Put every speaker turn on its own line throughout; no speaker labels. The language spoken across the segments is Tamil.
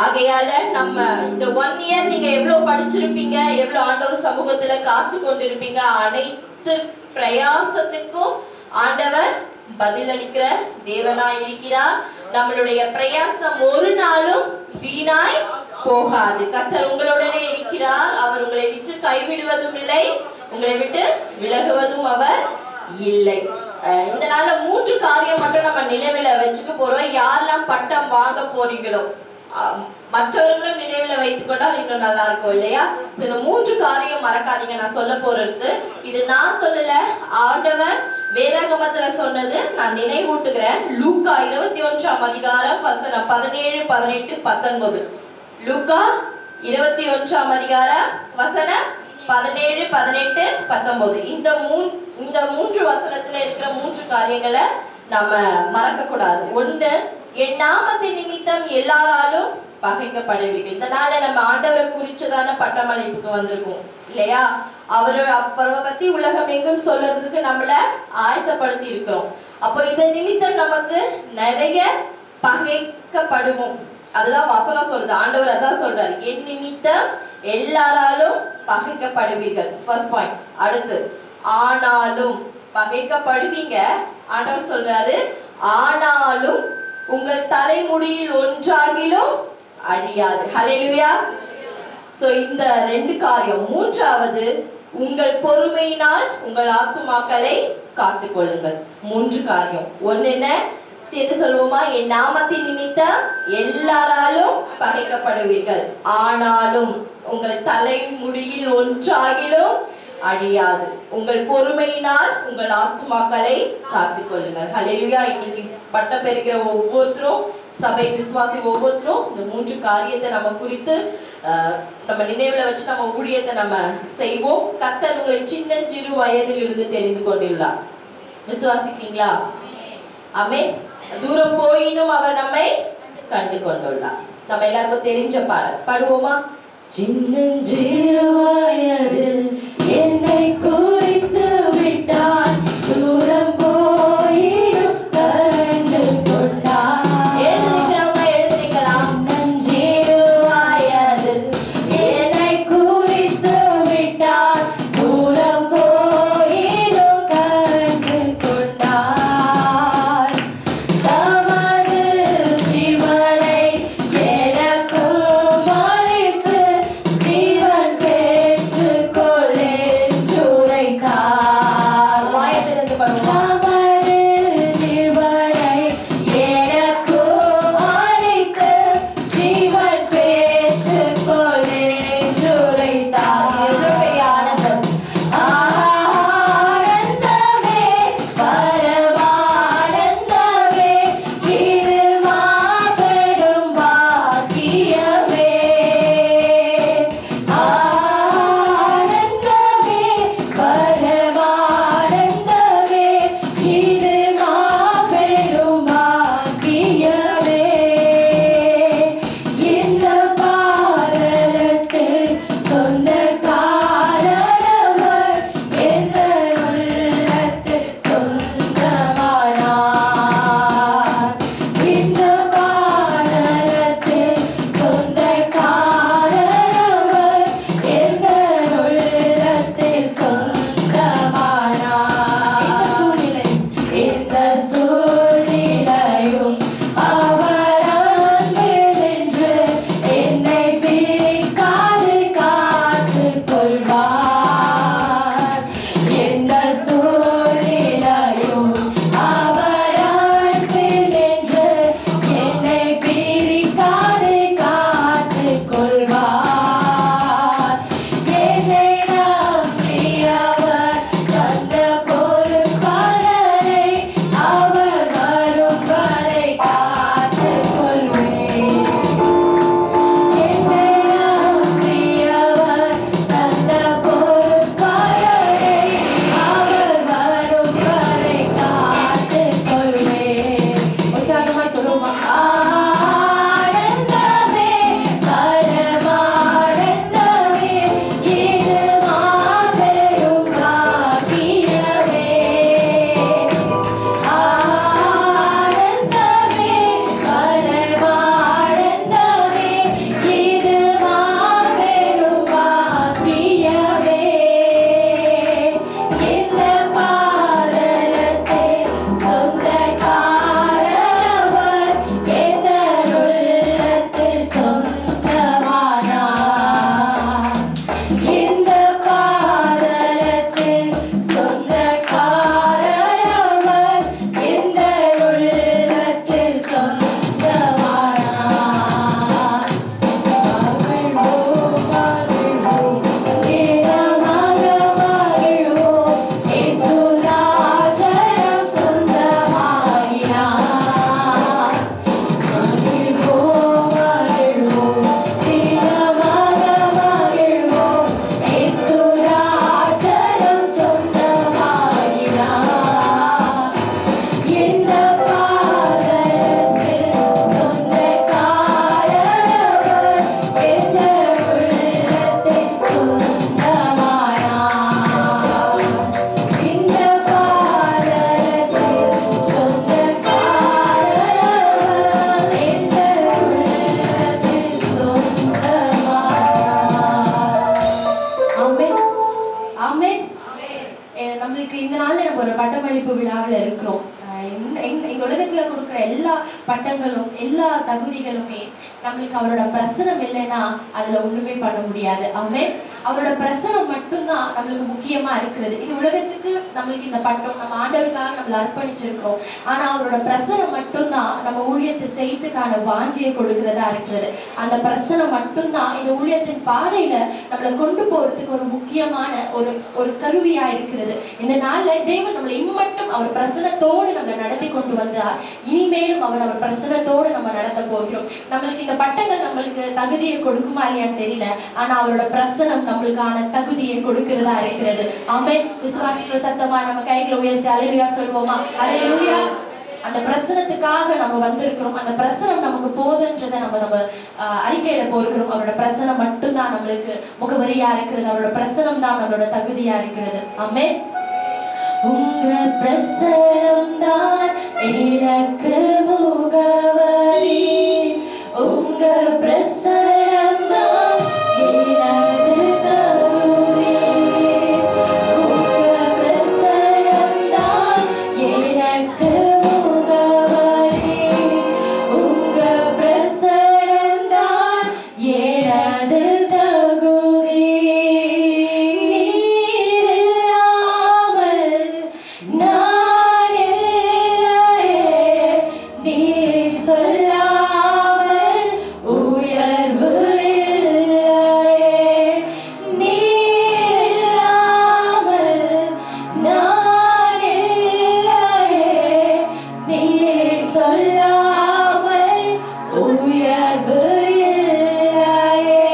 ஆகையால நம்ம இந்த 1 இயர் நீங்க எவ்வளவு படிச்சிருப்பீங்க, எவ்வளவு ஆண்டவர் சமூகத்துல காத்து கொண்டிருப்பீங்க. அனைத்து பிரயாசத்துக்கும் ஆண்டவர் பதிலளிக்கிற தேவனாய் இருக்கிறார். நம்மளுடைய பிரயாசம் ஒரு நாளும் வீணாய் போகாது. கர்த்தர் உங்களுடனே இருக்கிறார். அவர் உங்களை விட்டு கைவிடுவதும் இல்லை, உங்களை விட்டு விலகுவதும் அவர் இல்லை. இந்த நாள்ல 3 காரியம் மட்டும் நம்ம நினைவுல வச்சுக்க போறோம். யாரெல்லாம் பட்டம் வாங்க போறீங்களோ மற்றவர்களும் நினைவுல வைத்துக் கொண்டால் இன்னும் நல்லா இருக்கும் இல்லையா? சில 3 காரியம் மறக்காதீங்க. நான் சொல்ல போறது இது நான் சொல்லல, ஆண்டவர் வேதாகமத்துல சொன்னது நான் நினைவூட்டுகிறேன். லூக்கா 21ஆம் அதிகாரம் வசனம் 17, 18, 19. லூக்கா 21ஆம் அதிகாரம் வசனம் 17, 18, 19. இந்த 3 வசனத்துல இருக்கிற 3 காரியங்களை நம்ம மறக்க கூடாது. ஒண்ணு, என் நாமத்தின் நிமித்தம் எல்லாராலும் பகைக்கப்படுவீர்கள். இந்த நாள நம்ம ஆண்டவரை குறிச்சதான பட்டமளிப்புக்கு வந்திருக்கோம் இல்லையா? அவரை பத்தி உலகம் எங்கும் சொல்றதுக்கு நம்மள ஆயத்தப்படுத்தி இருக்கிறோம். அப்போ இந்த நிமித்தம் நமக்கு நிறைய பகைக்கப்படுவோம். அதுதான் வசனம் சொல்றது. ஆண்டவர் அதான் சொல்றாரு, என் நிமித்தம் எல்லாராலும் பகைக்கப்படுவீர்கள். First point. அடுத்து, ஆனாலும் பகைக்கப்படுவீங்க. ஆண்டவர் சொல்றாரு, ஆனாலும் உங்கள் தலைமுடியில் ஒன்றாகிலும் அழியாது. ஹல்லேலூயா. சோ இந்த 2 காரியம். 3வது, உங்கள் பொறுமையினால் உங்கள் ஆத்துமாக்களை காத்துக் கொள்ளுங்கள். 3 காரியம். ஒன்னு என்ன சேர்த்து சொல்லுவோமா? என் நாமத்தின் நிமித்தம் எல்லாராலும் பகைக்கப்படுவீர்கள், ஆனாலும் உங்கள் தலைமுடியில் ஒன்றாகிலும் அழியாது. உங்கள் பொறுமையினால் உங்கள் ஆத்துமாக்களை காத்துக் கொள்ளுங்கள். ஹல்லேலூயா. இன்னைக்கு பட்டம் பெறுகிற ஒவ்வொருத்தரும், சபை விசுவாசி ஒவ்வொருத்தரும் இந்த 3 காரியத்தை நம்ம குறித்து நம்ம நினைவுல வச்சு நம்ம ஊழியத்தை நம்ம செய்வோம். கர்த்தர் உங்களை சின்ன சிறு வயதில் இருந்து தெரிந்து கொண்டுள்ளார். விசுவாசிக்கிறீங்களா? ஆமென். தூரம் போயினும் அவர் நம்மை கண்டு கொண்டுள்ளார். நம்ம எல்லாருக்கும் தெரிஞ்ச பாடல் பாடுவோமா? சின்னஞ்சிறு வயதில் என்னை குறித்து விட்டார், தூரம் போயினும் கண்டு கொண்டார். எழுந்திருக்கிறவங்க எழுந்திருக்கலாம். சின்னஞ்சிறு வயதில் என்னை குறித்து விட்டார், தூரம் போயினும் கண்டு கொண்டார். தமது ஜீவனை எனக்கும் அளித்து ஜீவன் பெற்றுக்கொள்ளேன்
அர்ப்பணிப்பு விழாவில் இருக்கிறோம். இந்த உலகத்துல கொடுக்குற எல்லா பட்டங்களும் எல்லா தகுதிகளுமே நம்மளுக்கு அவரோட பிரசனம் இல்லைன்னா அதுல ஒண்ணுமே பண்ண முடியாது. ஆமென். அவரோட பிரசனம் மட்டும்தான் நம்மளுக்கு முக்கியமா இருக்கிறது. இது உலகத்துக்கு நம்மளுக்கு இந்த பட்டம் நம்ம ஆண்டவருக்காக நம்மள அர்ப்பணிச்சிருக்கிறோம். ஆனா அவரோட பிரசனம் மட்டும்தான் நம்ம ஊழியத்தை செய்யறதுக்கான வாஞ்சியை கொடுக்கிறதா இருக்கிறது. அந்த பிரசனம் மட்டும்தான் இந்த ஊழியத்தின் பாதையில நம்மளை கொண்டு போறதுக்கு ஒரு முக்கியமான ஒரு கருவியா இருக்கிறது. இந்த நாள்ல தேவன் நம்மளை இம்மட்டும் அவர் பிரசனத்தோடு நம்மளை நடத்தி கொண்டு வந்தார். இனிமேலும் அவர் பிரசனத்தோடு நம்ம நடத்த போகிறோம். நம்மளுக்கு இந்த பட்டங்கள் நம்மளுக்கு தகுதியை கொடுக்குமா இல்லையான்னு தெரியல. ஆனா அவரோட பிரசனம் நம்மளுக்கான தகுதியை கொடுக்கிறதா இருக்கிறது. ஆமென். விசுவாசிகள் சத்தமா நம்ம கைகளை உயர்த்தி அல்லேலூயா சொல்வோமா? அல்லேலூயா. அந்த பிரசனத்துக்காக நம்ம வந்திருக்கிறோம். அந்த பிரசனம் நமக்கு போதுன்றதை நம்ம அறிக்கையிட போகிறோம். அவரோட பிரசனம் மட்டும்தான் நம்மளுக்கு முகவரியா இருக்கிறது. அவரோட பிரசனம் தான் நம்மளோட தகுதியா இருக்கிறது. ஆமென். உங்க பிரசனம் தான் எனக்கு முகவரி, உங்க பிரசனம் தான் எனது தகுதி, உங்க பிரசனம் தான் எனக்கு முகவரி, உங்க பிரசனம் தான் எனது தகுதி. நான் இல்லையே, நீ சொல்லாமல் உயர்வு இல்லையே, நீ இல்லாமல் நான் இல்லையே, நீ சொல்லாமல் உயர்வு இல்லையே,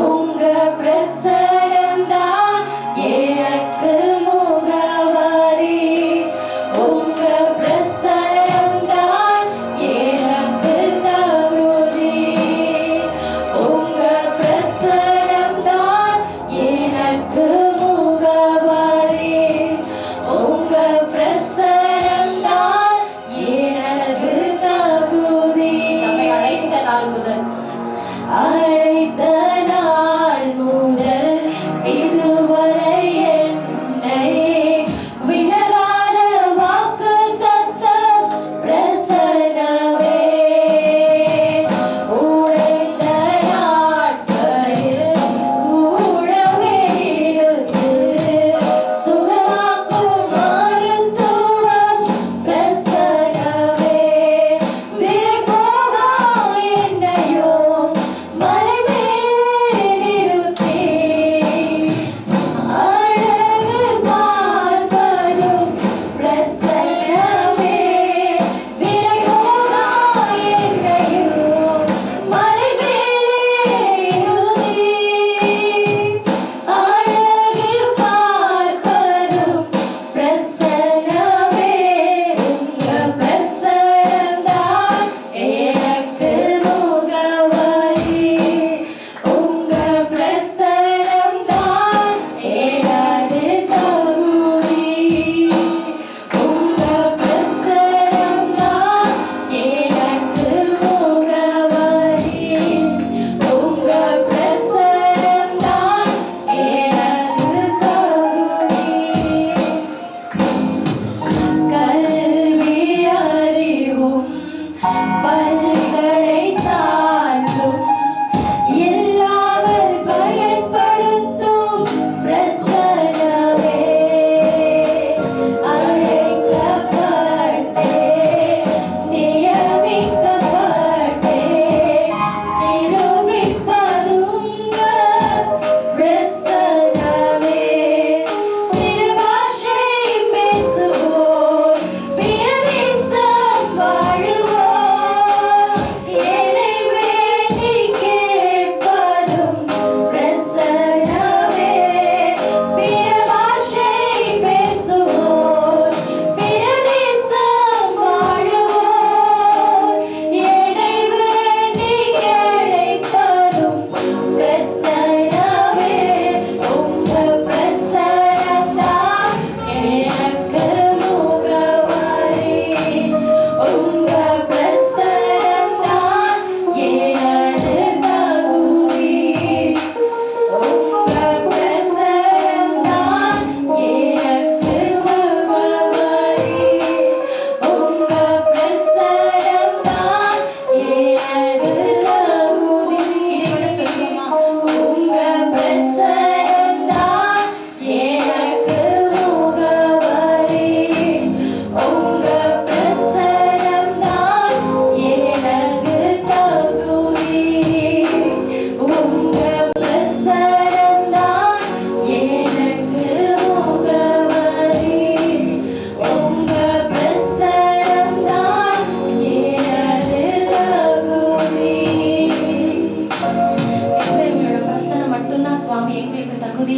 உங்க பிரசனம் தான் எனக்கு முகவரி, உங்க பிரசனம் தான் எனக்கு தகுதி, உங்க பிரசனம் தான் எனக்கு முகவரி, உங்க பிரசனம் தான் எனது தகுதி. நம்மை அழைத்த நாள் முதல் இதுவரை என்னை விலகாத வாக்குத்தத்தம் பிரசன்னமே, உழைத்த நாட்களில் கூடவே இருந்து சுகமாக்கும் மருத்துவம் பிரசன்னமே, விலை போகா என்னையும் மலை மேல்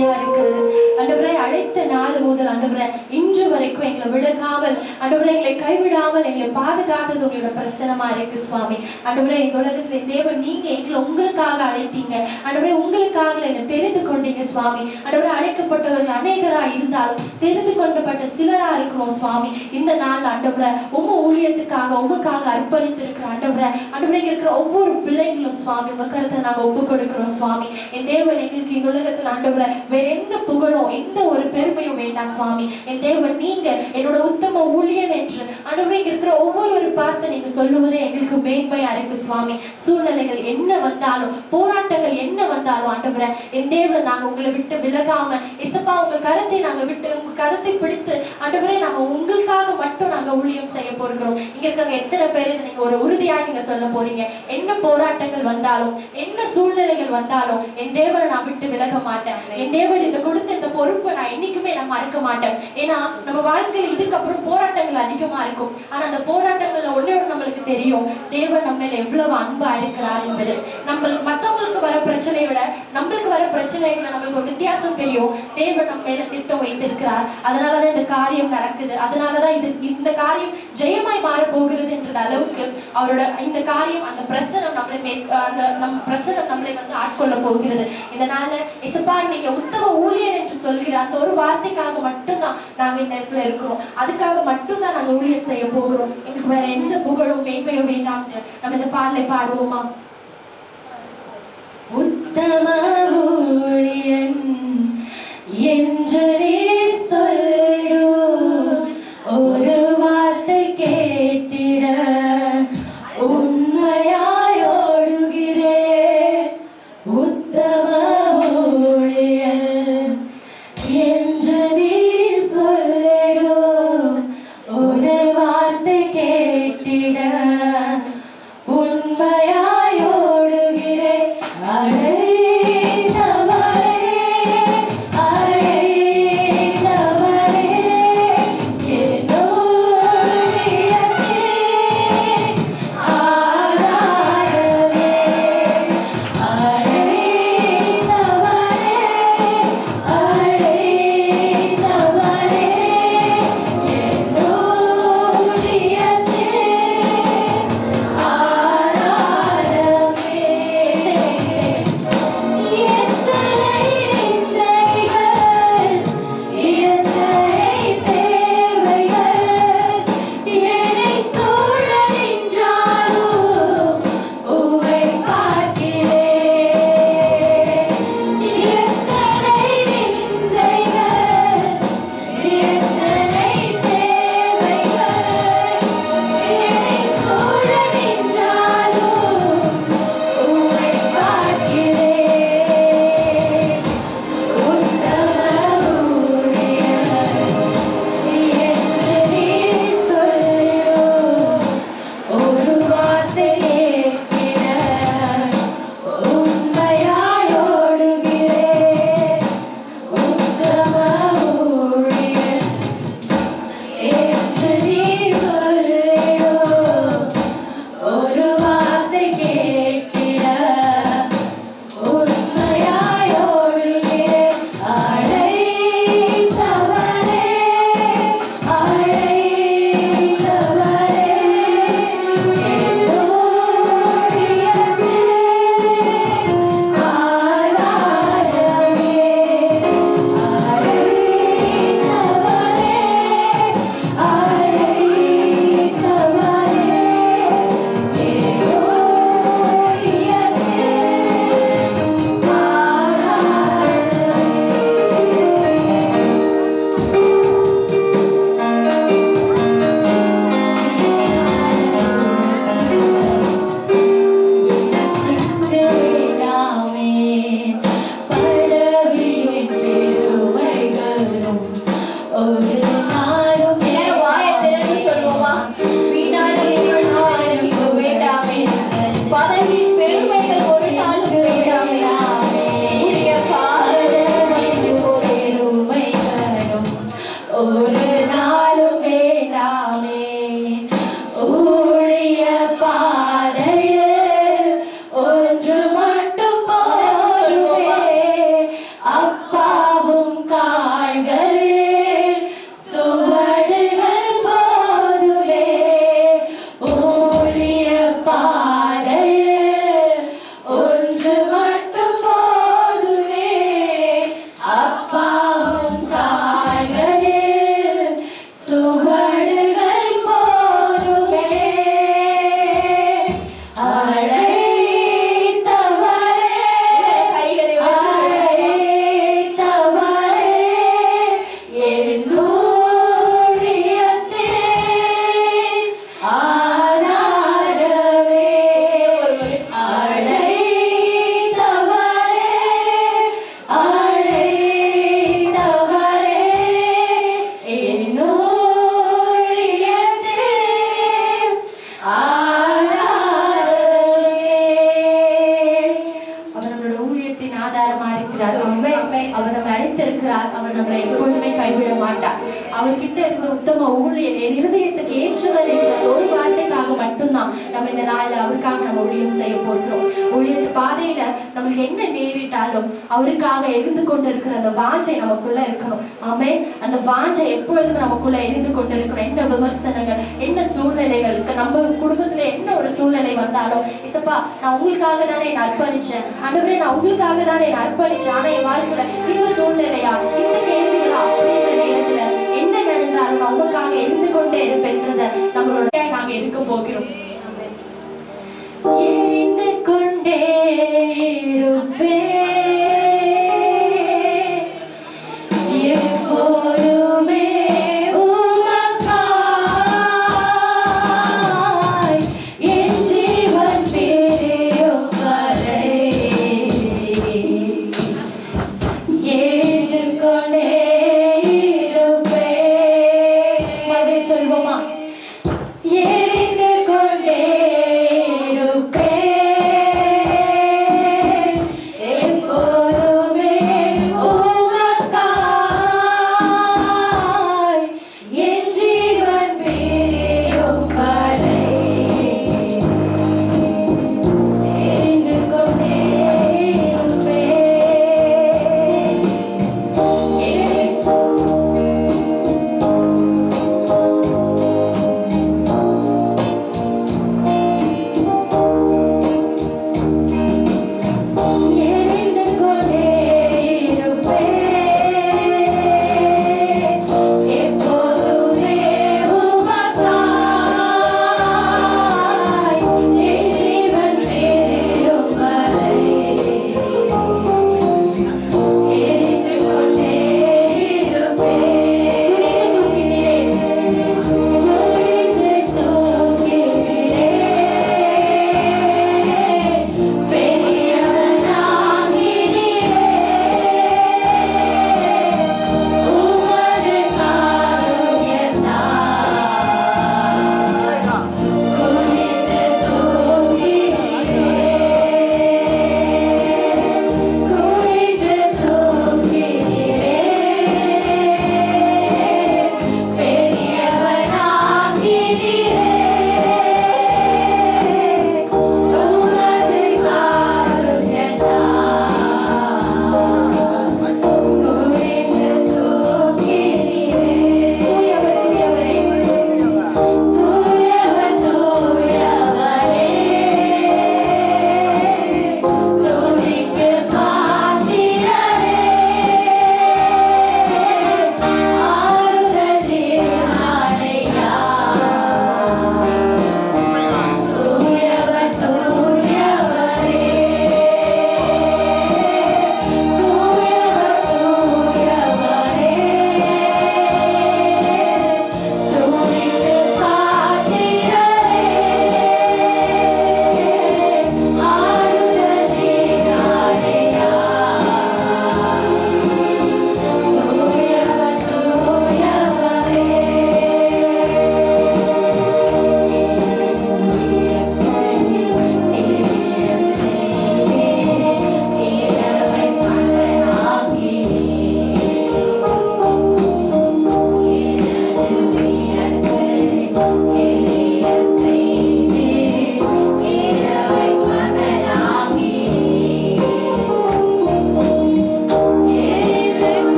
கிருபையா இருக்கிறது. ஆண்டவரே, அழைத்த நாள் முதல் ஆண்டவரே இன்று வரைக்கும் எங்களை விலகாமல் ஆண்டவரே எங்களை கைவிடாமல் எங்களை பாதுகாத்தது உங்களோட பிரசனமா இருக்கு சுவாமி. ஆண்டவரே, எங்க உலகத்துல தேவன் நீங்க எங்களை உங்களுக்காக அழைத்தீங்க ஆண்டவரே, உங்களுக்காக எங்களை தெரிந்து கொண்டீங்க சுவாமி. ஆண்டவரே, அழைக்கப்பட்டவர்கள் அநேகரா இருந்தாலும் தெரிந்து கொண்டப்பட்ட சிலரா இருக்கிறோம் சுவாமி. இந்த நாள் ஆண்டவரே உங்க ஊழியத்துக்காக உங்களுக்காக அர்ப்பணித்து இருக்கிற ஆண்டவரே, ஆண்டவரே இருக்கிற ஒவ்வொரு பிள்ளைங்களும் சுவாமி உங்க கருத்தை நாங்க ஒப்பு கொடுக்கிறோம் சுவாமி. என் தேவன் எங்களுக்கு இந்த உலகத்துல ஆண்டவரே வேற எந்த புகழும் எந்த ஒரு பெருமையும் வேண்டாம் சுவாமி. என் தேவன் நீங்க என்னோட உத்தம ஊழியன் என்று ஆண்டவரே இருக்கிற ஒவ்வொரு வார்த்தை நீங்க சொல்லுவதே எங்களுக்கு மேன்மையா இருக்கு சுவாமி. சூழ்நிலைகள் என்ன வந்தாலும் போராட்டங்கள் என்ன வந்தாலும் ஆண்டவரே என் தேவன் நாங்க உங்களை விட்டு விலகாம இசப்பா உங்க கருத்தை நாங்க விட்டு உங்க கருத்தை பிடித்து ஆண்டவரே நாங்க உங்களுக்காக மட்டும் நாங்க ஊழியம் செய்ய போகிறோம். இங்க இருக்கிற எத்தனை பேர் நீங்க ஒரு உறுதியா நீங்க சொல்ல போறீங்க, என்ன போராட்டங்கள் வந்தாலும் என்ன சூழ்நிலைகள் வந்தாலும் என் தேவனை நான் விட்டு விலக மாட்டேன். என் தேவன் இந்த கொடுத்த இந்த பொறுப்பை நான் என்னைக்குமே நான் மறக்க மாட்டேன். ஏன்னா நம்ம வாழ்க்கையில் இதுக்கப்புறம் போராட்டங்கள் அதிகமா இருக்கும். ஆனா அந்த போராட்டங்கள்ல ஒண்ணே ஒண்ணு நம்மளுக்கு தெரியும், தேவன் நம்ம மேல எவ்வளவு அன்பா இருக்கிறார் என்பது. நம்மளுக்கு மத்தவங்களுக்கு வர பிரச்சனையை விட நம்மளுக்கு வர பிரச்சனைகளை நம்மளுக்கு ஒரு வித்தியாசம் தெரியும். தேவன் நம்ம மேல திட்டம் வைத்திருக்கிறார், அதனாலதான் இந்த காரியம் நடக்குது, அதனாலதான் இந்த காரியம் ஜெயமாய் மாற போகிறது என்ற அளவுக்கு அவரோட இந்த காரியம் அந்த பிரசனம் நம்மளை நம்ம பிரசனம் நம்மளை வந்து ஆட்கொள்ள போகிறது. இதனால இசப்பா நீங்க உத்தம ஊழியர் என்று சொல்கிற அந்த ஒரு வார்த்தைக்காக மட்டும்தான் நாங்க இந்த இடத்துல இருக்கிறோம். அதுக்காக மட்டும்தான் நாங்க ஊழியர் செய்ய போகிறோம். எங்களுக்கு வேற எந்த புகழும் மேன்மையும் வேண்டாம். நம்ம இந்த பாடலை பாடுவோமா? உத்தம ஊழியன் என்று சொல்லும் ஒரு வார்த்தை கேட்டிட உண்மையாய் ஓடுகிறேன். உத்தம ஊழியன் என்று சொல்லும் ஒரு வார்த்தை கேட்டிட உண்மையாய் அழைத்திருக்கிறார். அவர் நம்மளை எப்பொழுதுமே கைவிட மாட்டார். அவர்கிட்ட இருக்கிற உத்தம ஊழியர் என் இருதயத்துக்கு ஏற்றுதல் என்ற ஒரு வார்த்தைக்காக மட்டும்தான் நம்ம இந்த நாள்ல அவருக்காக நம்ம ஊழியம் செய்ய போகிறோம். ஊழியர் பாதையில நம்மளுக்கு என்ன நேரிட்டாலும் அவருக்காக எரிந்து கொண்டிருக்கிற அந்த வாஞ்சை நமக்குள்ள இருக்கணும். ஆமே, அந்த வாஞ்சை எப்பொழுதும் நமக்குள்ள எரிந்து கொண்டிருக்கணும். என்ன விமர்சனங்கள், என்ன சூழ்நிலைகள், நம்ம குடும்பத்துல என்ன ஒரு சூழ்நிலை வந்தாலும், இசப்பா நான் உங்களுக்காக தானே என்ன அர்ப்பணிச்சேன், ஆண்டவரே நான் உங்களுக்காக தானே என்ன அர்ப்பணிச்சேன், ஆனா என் வாழ்க்கையில இந்த சூழ்நிலையா, இந்த கேள்விகளா, அப்படின்ற நேரத்துல என்ன நடந்தாலும் நான் உங்களுக்காக இருந்து கொண்டே இருப்பேன்றத நம்மளோட நாங்க இருக்க போகிறோம். எரிந்து கொண்டே இருப்பேன் எப்போதுமே உமக்காய், என் ஜீவன் பிரியும் வரை எரிந்து கொண்டே இருப்பேன். மறுபடியும் சொல்வோமா? எரிந்து கொண்டே இருப்பேன்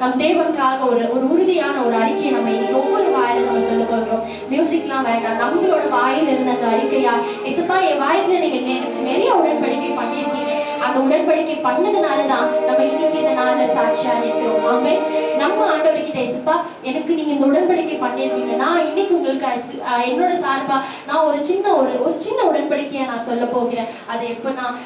நம் தேவனுக்காக ஒரு ஒரு உறுதியான ஒரு அறிக்கையை நம்ம இன்னைக்கு ஒவ்வொரு வாயில நம்ம சொல்ல போகிறோம். மியூசிக்லாம் வேண்டாம், நம்மளோட வாயில இருந்த அந்த அறிக்கையா, இசப்பா என் வாயில நீங்க நிறைய உடன்படிக்கை பண்ணியிருக்கீங்க, அந்த உடன்படிக்கை பண்ணதுனாலதான் நம்ம இன்னைக்கு இந்த நாள்ல சாட்சியா இருக்கிறோம். ஆமே, நம்ம ஆண்டவர்கிட்ட இசப்பா எனக்கு நீங்க இந்த உடன்படிக்கை பண்ணியிருக்கீங்க, நான் இன்னைக்கு உங்களுக்கு என்னோட சார்பா நான் ஒரு சின்ன உடன்படிக்கையை நான் சொல்ல போகிறேன். அது எப்ப நான்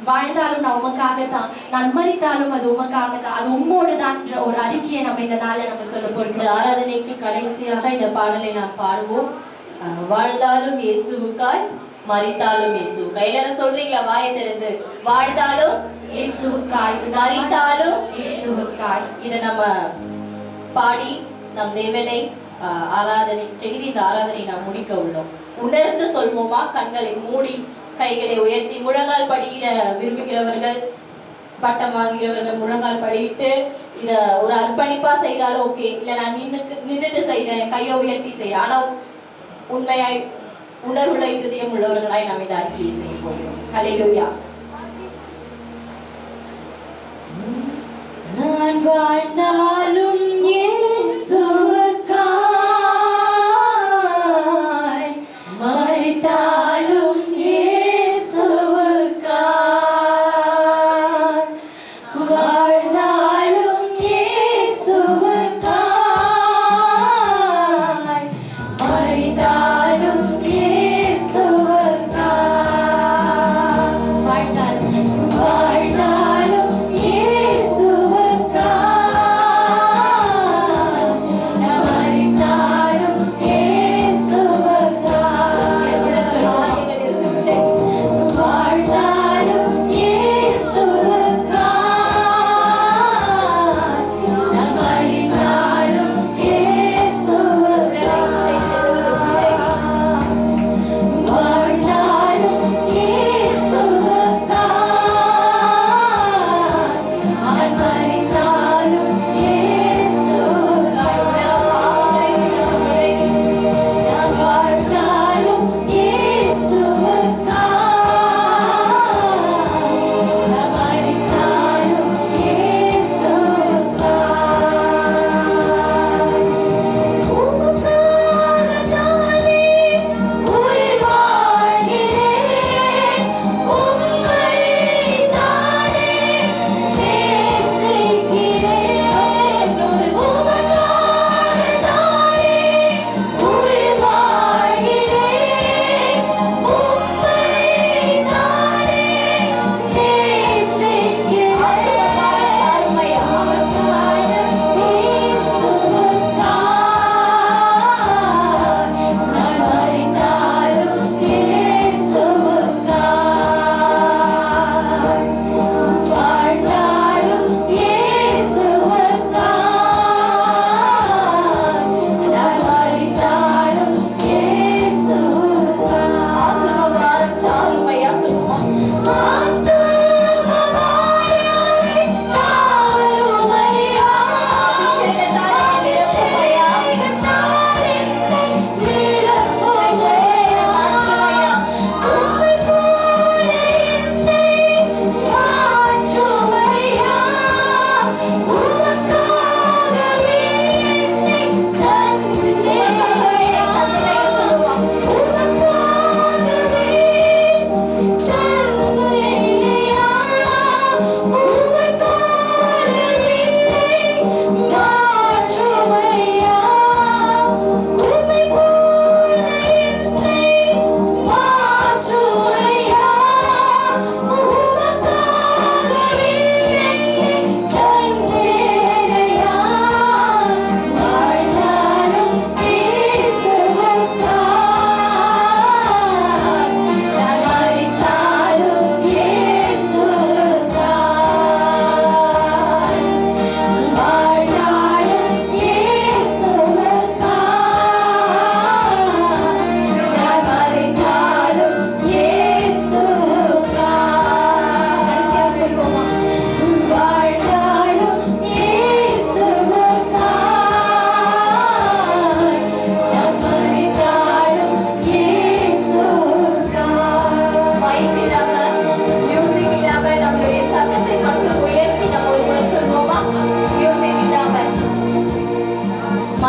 வாழ்ந்தாலும் நான் உமக்காக தான், நான் மரித்தாலும் அது உமக்காக தான், அது உம்மோடு தான்ன்ற ஒரு அறிக்கையை நம்ம இந்த நாள்ல நம்ம சொல்ல போறோம்.
இந்த ஆராதனைக்கு கடைசியாக இந்த பாடலை நாம் பாடுவோம். வாழ்ந்தாலும் இயேசுவுக்காய், மரித்தாலும் இயேசுவுக்காய். எல்லாரும் சொல்றீங்களா வாயை திறந்து? வாழ்ந்தாலும்
இயேசுவுக்காய்,
மரித்தாலும்
இயேசுவுக்காய்.
இதை நம்ம பாடி நம் தேவனை ஆராதனை செய்து இந்த ஆராதனை நாம் முடிக்க உள்ளோம். உணர்ந்து சொல்வோமா? கண்களை மூடி கைகளை உயர்த்தி, முழங்கால் படியிட விரும்புகிறவர்கள், பட்டம் வாங்குகிறவர்கள் முழங்கால் படியிட்டு இத ஒரு அர்ப்பணிப்பா செய்தாலும் ஓகே, இல்ல நான் நின்றுட்டு செய்றேன், கையை உயர்த்தி செய்றேன், ஆனா உண்மையாய் உணர்வுள்ள இருதயம் உள்ளவர்களாய் நாம் இந்த அறிக்கையை செய்ய போகிறோம். ஹல்லேலூயா. நான் வாழ்ந்தாலும் இயேசுவுக்காய், மரித்தாலும் இயேசுவுக்காய், வாழ்ந்தாலும் இயேசுவுக்காய், மரித்தாலும் இயேசுவுக்காய், வாழ்ந்தாலும் இயேசுவுக்காய்,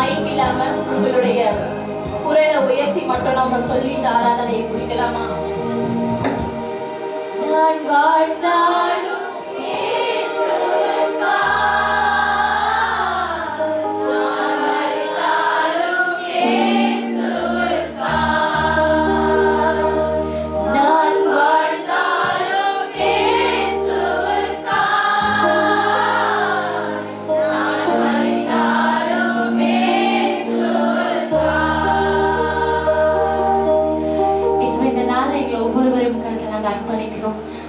மைக் இல்லாம உங்களுடைய குரலை உயர்த்தி மட்டும் நம்ம சொல்லி இந்த ஆராதனையை முடிக்கலாமா? நான் வாழ்ந்தாலும்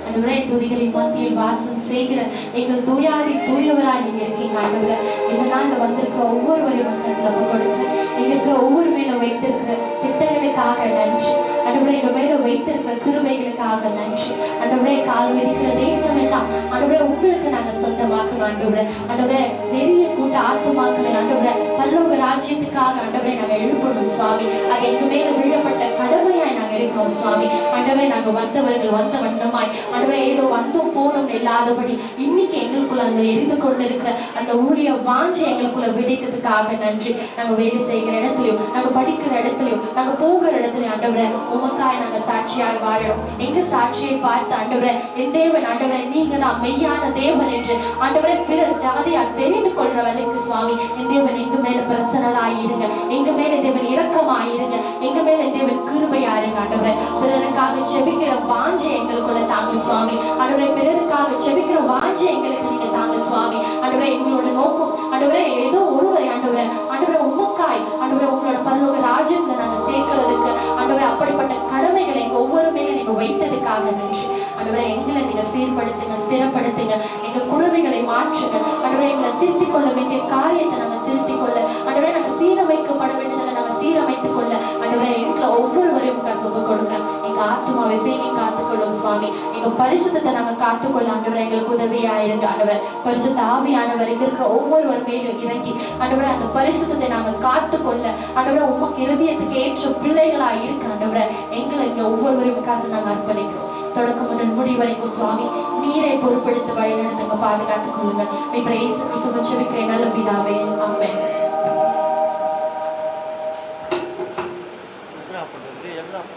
ஆண்டவரே, துதிகளின் மத்தியில் வாசம் செய்கிற எங்கள் தூயாதி தூயவராய் நீங்க இருக்கீங்க ஆண்டவரே. இந்த நாள்ல வந்திருக்கிற ஒவ்வொருவரையும் மக்கள் கொடுக்கிறேன். எங்க இருக்கிற ஒவ்வொரு மேல வைத்திருக்கிற திட்டங்களுக்காக நன்றி ஆண்டவரே. எங்க மேல வைத்திருக்கிற கிருபைகளுக்காக நன்றி ஆண்டவரே. கால் மிதிக்கிற தேசம் எல்லாம் ஆண்டவரே உங்களுக்கு நாங்க சொந்தமாக்கணும் ஆண்டவரே. ஆண்டவரே, நிறைய கூட்ட ஆத்துமாக்களை ஆண்டவரே பரலோக ராஜ்யத்துக்காக ஆண்டவரே நாங்க எழுப்பணும் சுவாமி. ஆக எங்க மேல விழப்பட்ட கடமையாய் நாங்க இருக்கிறோம் சுவாமி. ஆண்டவரே, நாங்க வந்தவர்கள் வந்த வண்ணமாய் ஆண்டவரே ஏதோ வந்தோம் போனோம் இல்லாதபடி இன்னைக்கு எங்களுக்குள்ள அந்த எரிந்து கொண்டு இருக்கிற அந்த ஊழிய வாஞ்சி எங்களுக்குள்ள விதைத்ததுக்காக நன்றி. நாங்க வேலை செய்கிற இடத்துலயும், நாங்க படிக்கிற இடத்துலயும், நாங்க போகிற இடத்துலயும் ஆண்டவரே உமக்காய் நாங்க சாட்சியாய் வாழணும். எங்க சாட்சியை பார்த்து ஆண்டவரே என் தேவன் ஆண்டவரே நீங்க தான் மெய்யான தேவன் என்று ஆண்டவரே பிற ஜாதியார் தெரிந்து கொள்றவனுக்கு சுவாமி என் தேவன் எங்க மேல பிரசன்னராயிருங்க, எங்க மேல தேவன் இரக்கமாயிருங்க, எங்க மேல தேவன் கிருபையாருங்க ஆண்டவரே. பிறருக்காக செபிக்கிற வாஞ்சை எங்களுக்குள்ள தாங்க சுவாமி ஆண்டவரே. பிறருக்காக செபிக்கிற வாஞ்சை எங்களுக்கு நீங்க தாங்க சுவாமி ஆண்டவரே. எங்களோட நோக்கம் ஆண்டவரே ஏதோ ஒருவரை ஆண்டவரே ஆண்டவரே உமக்காய் ஆண்டவரே உங்களோட பரலோக ராஜ்யத்தை நாங்க சேர்க்கிறதுக்கு ஆண்டவரே அப்படிப்பட்ட கடமைகளை எங்க ஒவ்வொரு மேலும் நீங்க வைத்ததுக்காக நன்றி ஆண்டவரே. எங்களை நீங்க சீர்படுத்துங்க, ஸ்திரப்படுத்துங்க, எங்க குழந்தைகளை மாற்றுங்க ஆண்டவரே. எங்களை திருத்திக் கொள்ள வேண்டிய காரியத்தை நாங்க திருத்திக் கொள்ள ஆண்டவரே, நாங்க சீரமைக்கப்பட வேண்டியதை நாங்க சீரமைத்துக் கொள்ள ஆண்டவரே எங்களை ஒவ்வொருவரையும் கற்பு கொடுக்கிறேன். எங்க ஆத்மாவை பேணி காத்துக்கொள்ளும் சுவாமி. எங்க பரிசுத்தத்தை நாங்க காத்துக்கொள்ள ஆண்டவரே எங்களுக்கு உதவியாயிருங்க ஆண்டவரே. பரிசுத்த ஆவியானவர் எங்க இருக்கிற ஒவ்வொருவர் மேலும் இறங்கி ஆண்டவரே அந்த பரிசுத்தத்தை நாங்க காத்துக்கொள்ள ஆண்டவரே உமக்கு இருதயத்துக்கு ஏற்ற பிள்ளைகளாய் இருக்க ஆண்டவரே எங்களை இங்க ஒவ்வொருவரும் காத்து நாங்க அர்ப்பணிக்கிறோம். தொடக்கம் முதல் முடி வரைக்கும் சுவாமி நீரை பொறுப்படுத்த வழிநடத்துங்க, பாதுகாத்துக் கொள்ளுங்க. இயேசு கிறிஸ்துவின் ஜெபிக்கிறேன் நல்ல பிதாவே, ஆமென்.
எல்லாம்